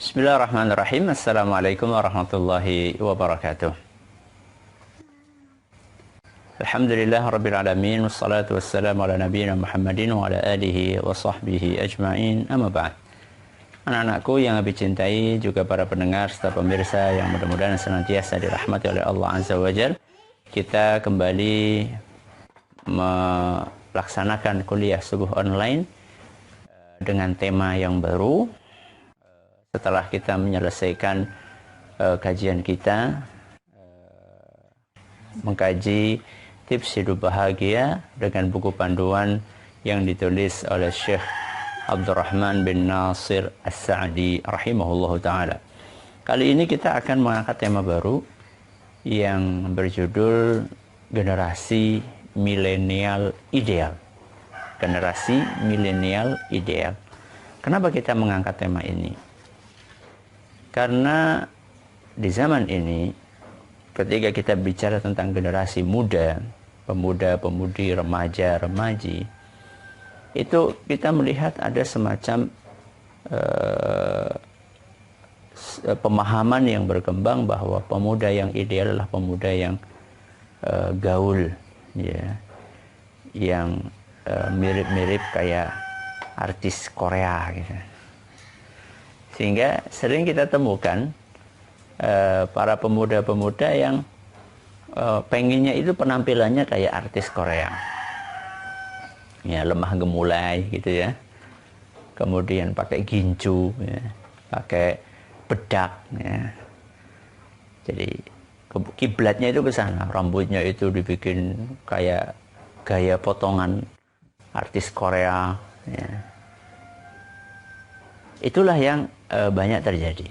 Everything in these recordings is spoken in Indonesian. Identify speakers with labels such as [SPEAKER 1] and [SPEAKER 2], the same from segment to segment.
[SPEAKER 1] Bismillahirrahmanirrahim. Assalamualaikum warahmatullahi wabarakatuh. Alhamdulillah rabbil alamin, wassalatu wassalamu ala nabiyyina Muhammadin wa ala alihi wa sahbihi ajma'in. Amma ba'd. Anak-anakku yang lebih cintai, juga para pendengar serta pemirsa yang mudah-mudahan senantiasa dirahmati oleh Allah Azza wa Jalla. Kita kembali melaksanakan kuliah subuh online dengan tema yang baru. Setelah kita menyelesaikan kajian kita mengkaji tips hidup bahagia dengan buku panduan yang ditulis oleh Syekh Abdurrahman bin Nasir As-Sa'di rahimahullahu ta'ala. Kali ini kita akan mengangkat tema baru yang berjudul generasi milenial ideal. Generasi milenial ideal. Kenapa kita mengangkat tema ini? Karena di zaman ini, ketika kita bicara tentang generasi muda, pemuda-pemudi, remaja-remaji, itu kita melihat ada semacam pemahaman yang berkembang bahwa pemuda yang ideal adalah pemuda yang gaul, ya, yang mirip-mirip kayak artis Korea, gitu. Sehingga sering kita temukan para pemuda-pemuda yang pengennya itu penampilannya kayak artis Korea, ya, lemah gemulai gitu ya, kemudian pakai gincu, ya, pakai bedak, ya. Jadi kiblatnya itu ke sana, rambutnya itu dibikin kayak gaya potongan artis Korea, ya. Itulah yang banyak terjadi.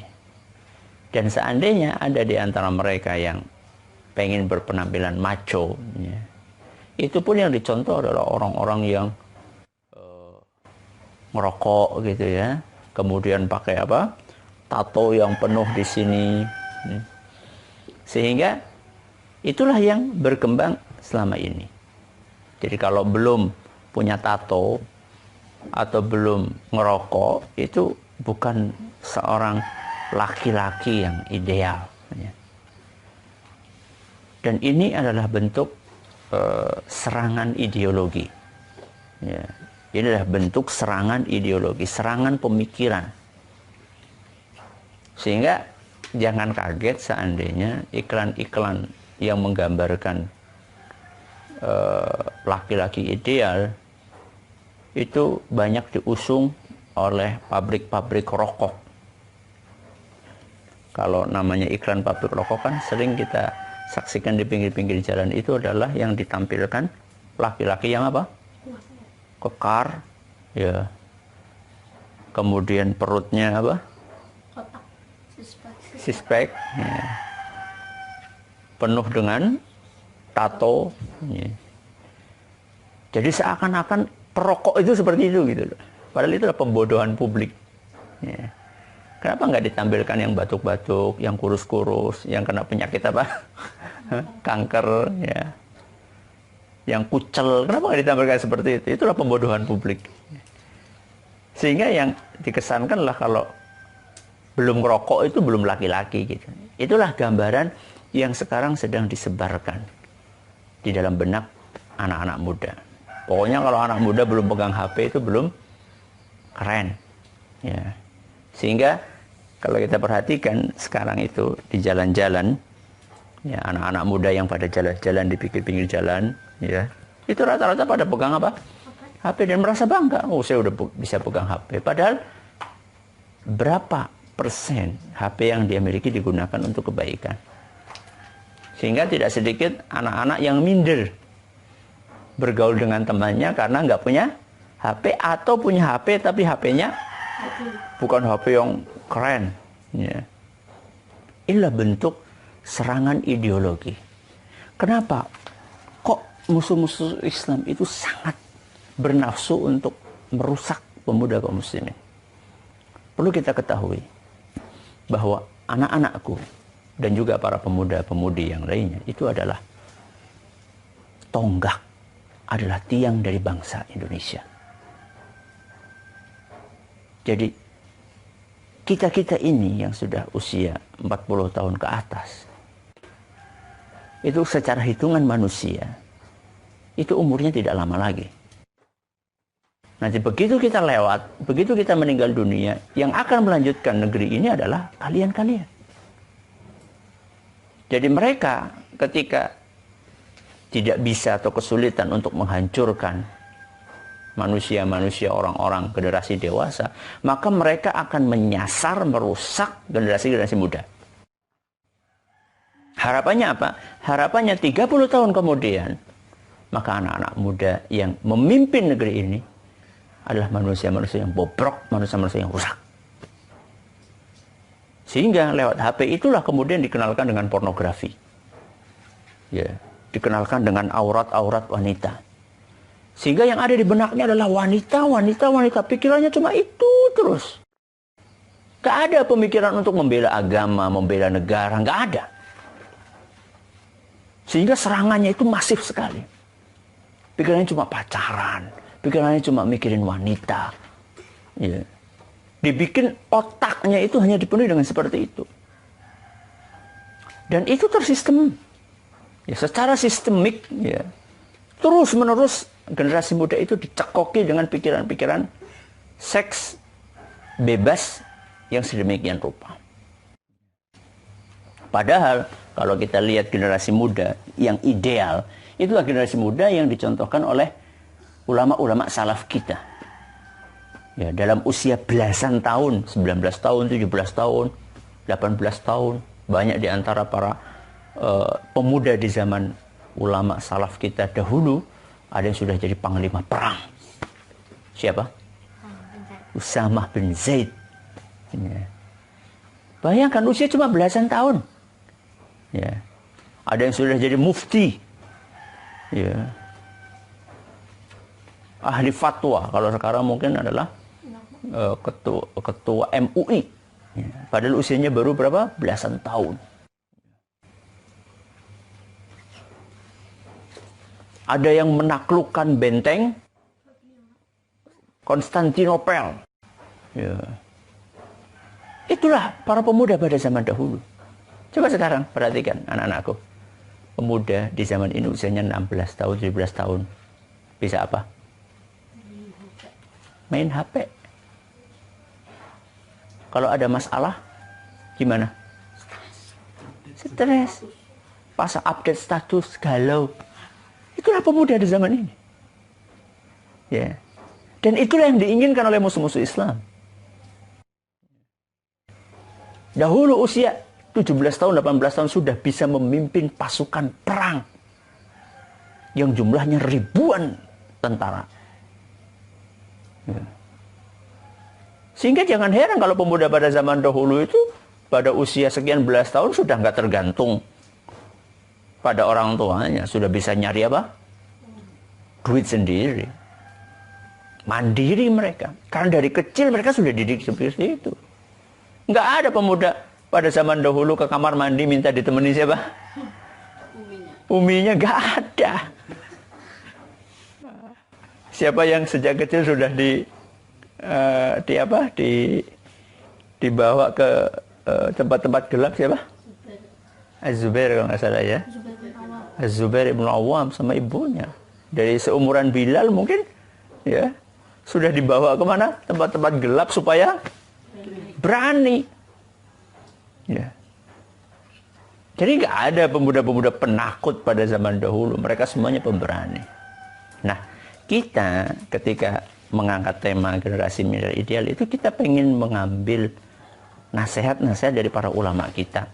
[SPEAKER 1] Dan seandainya ada di antara mereka yang pengen berpenampilan macho, ya, itu pun yang dicontoh adalah orang-orang yang ngerokok gitu ya, kemudian pakai apa, tato yang penuh di sini, ya. Sehingga itulah yang berkembang selama ini. Jadi kalau belum punya tato atau belum ngerokok, itu bukan seorang laki-laki yang ideal, ya. Dan ini adalah bentuk serangan ideologi, ya. Ini adalah bentuk serangan ideologi, serangan pemikiran. Sehingga jangan kaget seandainya iklan-iklan yang menggambarkan laki-laki ideal itu banyak diusung oleh pabrik-pabrik rokok. Kalau namanya iklan pabrik rokok kan sering kita saksikan di pinggir-pinggir jalan, itu adalah yang ditampilkan laki-laki yang apa? Kekar, ya. Kemudian perutnya apa?
[SPEAKER 2] Kotak,
[SPEAKER 1] Six-pack, ya. Penuh dengan tato, ya. Jadi seakan-akan perokok itu seperti itu gitu loh. Padahal itu adalah pembodohan publik, ya. Kenapa nggak ditampilkan yang batuk-batuk, yang kurus-kurus, yang kena penyakit apa? Kanker, ya. Yang kucel, kenapa nggak ditampilkan seperti itu? Itulah pembodohan publik. Sehingga yang dikesankan lah kalau belum ngerokok itu belum laki-laki gitu. Itulah gambaran yang sekarang sedang disebarkan di dalam benak anak-anak muda. Pokoknya kalau anak muda belum pegang HP itu belum keren, ya. Sehingga kalau kita perhatikan sekarang itu di jalan-jalan, ya, anak-anak muda yang pada jalan-jalan di pinggir-pinggir jalan, ya, itu rata-rata pada pegang apa? HP, dan merasa bangga. Oh, saya udah bisa pegang HP. Padahal berapa persen HP yang dia miliki digunakan untuk kebaikan? Sehingga tidak sedikit anak-anak yang minder bergaul dengan temannya karena nggak punya HP, atau punya HP tapi HP-nya bukan HP yang keren, ya. Inilah bentuk serangan ideologi. Kenapa kok musuh-musuh Islam itu sangat bernafsu untuk merusak pemuda kaum muslimin? Perlu kita ketahui bahwa anak-anakku dan juga para pemuda-pemudi yang lainnya itu adalah tonggak, adalah tiang dari bangsa Indonesia. Jadi kita-kita ini yang sudah usia 40 tahun ke atas, itu secara hitungan manusia, itu umurnya tidak lama lagi. Nanti begitu kita lewat, begitu kita meninggal dunia, yang akan melanjutkan negeri ini adalah kalian-kalian. Jadi mereka ketika tidak bisa atau kesulitan untuk menghancurkan manusia-manusia, orang-orang generasi dewasa, maka mereka akan menyasar, merusak generasi-generasi muda. Harapannya apa? Harapannya 30 tahun kemudian, maka anak-anak muda yang memimpin negeri ini adalah manusia-manusia yang bobrok, manusia-manusia yang rusak. Sehingga lewat HP itulah kemudian dikenalkan dengan pornografi. Ya, dikenalkan dengan aurat-aurat wanita. Sehingga yang ada di benaknya adalah wanita, wanita, wanita. Pikirannya cuma itu terus. Gak ada pemikiran untuk membela agama, membela negara, gak ada. Sehingga serangannya itu masif sekali. Pikirannya cuma pacaran, pikirannya cuma mikirin wanita. Ya. Dibikin otaknya itu hanya dipenuhi dengan seperti itu. Dan itu tersistem. Ya, secara sistemik, ya, terus-menerus generasi muda itu dicekoki dengan pikiran-pikiran seks bebas yang sedemikian rupa. Padahal kalau kita lihat generasi muda yang ideal, itulah generasi muda yang dicontohkan oleh ulama-ulama salaf kita. Ya, dalam usia belasan tahun, 19 tahun, 17 tahun, 18 tahun, banyak di antara para pemuda di zaman ulama salaf kita dahulu, ada yang sudah jadi panglima perang. Siapa? Usamah bin Zaid. Ya. Bayangkan usia cuma belasan tahun. Ya. Ada yang sudah jadi mufti. Ya. Ahli fatwa. Kalau sekarang mungkin adalah ketua MUI. Ya. Padahal usianya baru berapa? Belasan tahun. Ada yang menaklukkan benteng Konstantinopel. Ya. Itulah para pemuda pada zaman dahulu. Coba sekarang perhatikan anak-anakku. Pemuda di zaman ini usianya 16 tahun, 17 tahun. Bisa apa? Main HP. Kalau ada masalah, gimana? Stres. Pasang update status, galau. Itulah pemuda di zaman ini. Ya. Dan itulah yang diinginkan oleh musuh-musuh Islam. Dahulu usia 17 tahun, 18 tahun sudah bisa memimpin pasukan perang yang jumlahnya ribuan tentara. Ya. Sehingga jangan heran kalau pemuda pada zaman dahulu itu pada usia sekian belas tahun sudah nggak tergantung pada orang tuanya, sudah bisa nyari apa? Duit sendiri. Mandiri mereka. Karena dari kecil mereka sudah dididik seperti itu. Nggak ada pemuda pada zaman dahulu ke kamar mandi minta ditemani siapa? Uminya nggak ada. Siapa yang sejak kecil sudah dibawa ke tempat-tempat gelap siapa? Az-Zubair kalau nggak salah ya. Az-Zubair ibn Awam sama ibunya. Dari seumuran Bilal mungkin ya sudah dibawa kemana? Tempat-tempat gelap supaya berani. Ya. Jadi nggak ada pemuda-pemuda penakut pada zaman dahulu. Mereka semuanya pemberani. Nah, kita ketika mengangkat tema generasi milenial ideal itu kita pengen mengambil nasihat-nasihat dari para ulama kita.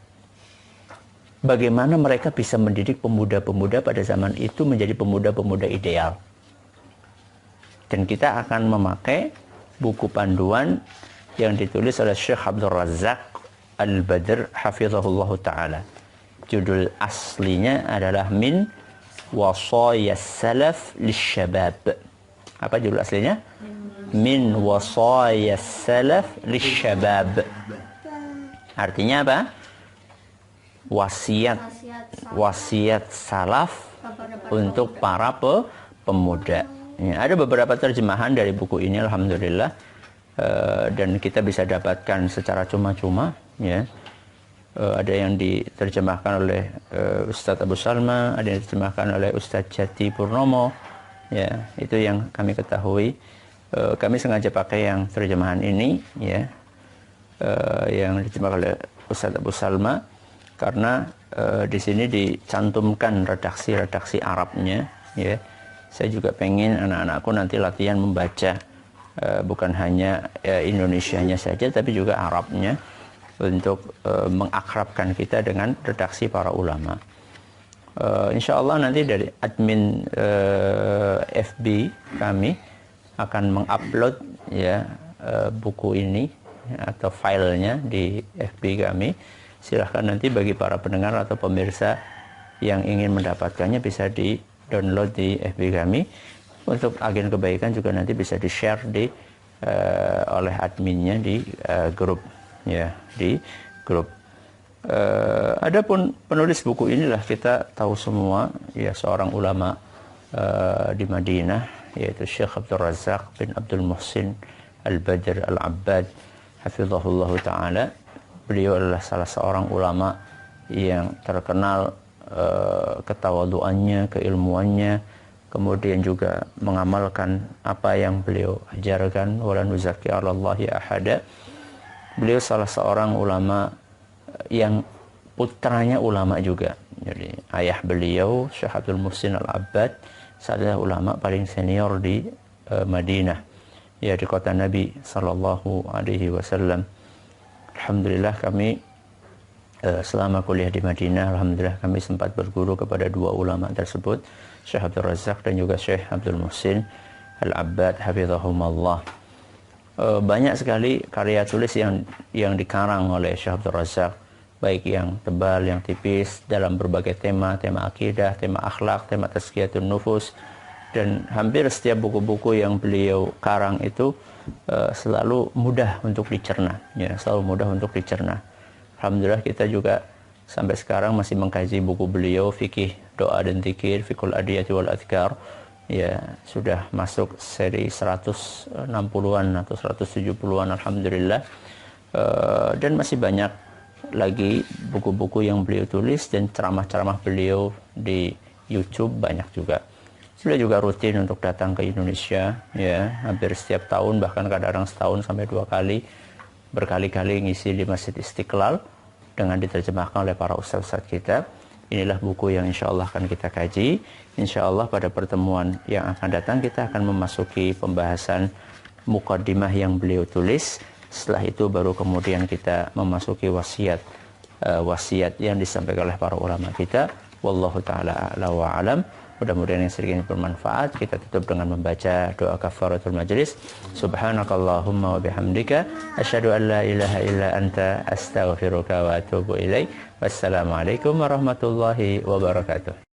[SPEAKER 1] Bagaimana mereka bisa mendidik pemuda-pemuda pada zaman itu menjadi pemuda-pemuda ideal. Dan kita akan memakai buku panduan yang ditulis oleh Syekh Abdul Razak Al-Badr hafizahullah ta'ala. Judul aslinya adalah Min Wasayas Salaf Lishabab. Apa judul aslinya? Min Wasayas Salaf Lishabab. Artinya apa? Wasiat salaf untuk para pemuda. Ya, ada beberapa terjemahan dari buku ini, alhamdulillah. dan kita bisa dapatkan secara cuma-cuma, ya. Ada yang diterjemahkan oleh Ustadz Abu Salma, ada yang diterjemahkan oleh Ustadz Jati Purnomo, ya. Itu yang kami ketahui. Kami sengaja pakai yang terjemahan ini, ya, yang diterjemahkan oleh Ustadz Abu Salma, karena di sini dicantumkan redaksi-redaksi Arabnya, ya. Saya juga pengen anak-anakku nanti latihan membaca bukan hanya Indonesianya saja, tapi juga Arabnya, untuk mengakrabkan kita dengan redaksi para ulama. Insya Allah nanti dari admin FB kami akan mengupload, ya, buku ini atau filenya di FB kami. Silahkan nanti bagi para pendengar atau pemirsa yang ingin mendapatkannya bisa di-download di FB kami. Untuk agen kebaikan juga nanti bisa di-share oleh adminnya di grup, ya, di grup. Adapun penulis buku inilah kita tahu semua, ya, seorang ulama di Madinah, yaitu Syekh Abdul Razak bin Abdul Muhsin Al-Badr Al-Abbad hafizahullah ta'ala. Beliau adalah salah seorang ulama yang terkenal ketawaduannya, keilmuannya, kemudian juga mengamalkan apa yang beliau ajarkan, wala nuzaki 'alallahi ahada. Beliau salah seorang ulama yang putranya ulama juga. Jadi ayah beliau Syekh Abdul Muhsin Al-Abbad adalah ulama paling senior di Madinah, ya, di kota Nabi sallallahu alaihi wasallam. Alhamdulillah kami selama kuliah di Madinah, alhamdulillah kami sempat berguru kepada dua ulama tersebut, Syekh Abdul Razak dan juga Syekh Abdul Muhsin Al-Abbad hafizahumallah. Banyak sekali karya tulis yang dikarang oleh Syekh Abdul Razak, baik yang tebal, yang tipis, dalam berbagai tema akidah, tema akhlak, tema tazkiyatun nufus, dan hampir setiap buku-buku yang beliau karang itu selalu mudah untuk dicerna, ya, selalu mudah untuk dicerna. Alhamdulillah kita juga sampai sekarang masih mengkaji buku beliau, fikih doa dan zikir, fikul adiyati wal adhkar, ya, sudah masuk seri 160-an atau 170-an alhamdulillah. Dan masih banyak lagi buku-buku yang beliau tulis, dan ceramah-ceramah beliau di YouTube banyak juga. Beliau juga rutin untuk datang ke Indonesia, ya, hampir setiap tahun, bahkan kadang-kadang setahun sampai 2 kali, berkali-kali ngisi di Masjid Istiqlal dengan diterjemahkan oleh para ustaz-ustaz kita. Inilah buku yang insya Allah akan kita kaji. Insya Allah pada pertemuan yang akan datang kita akan memasuki pembahasan muqaddimah yang beliau tulis. Setelah itu baru kemudian kita memasuki wasiat yang disampaikan oleh para ulama kita. Wallahu ta'ala a'la wa alam. Mudah-mudahan yang sedikit bermanfaat. Kita tutup dengan membaca doa kafaratul majlis. Subhanakallahumma wa bihamdika asyhadu an la ilaha illa anta astaghfiruka wa atubu ilaik. Wassalamualaikum warahmatullahi wabarakatuh.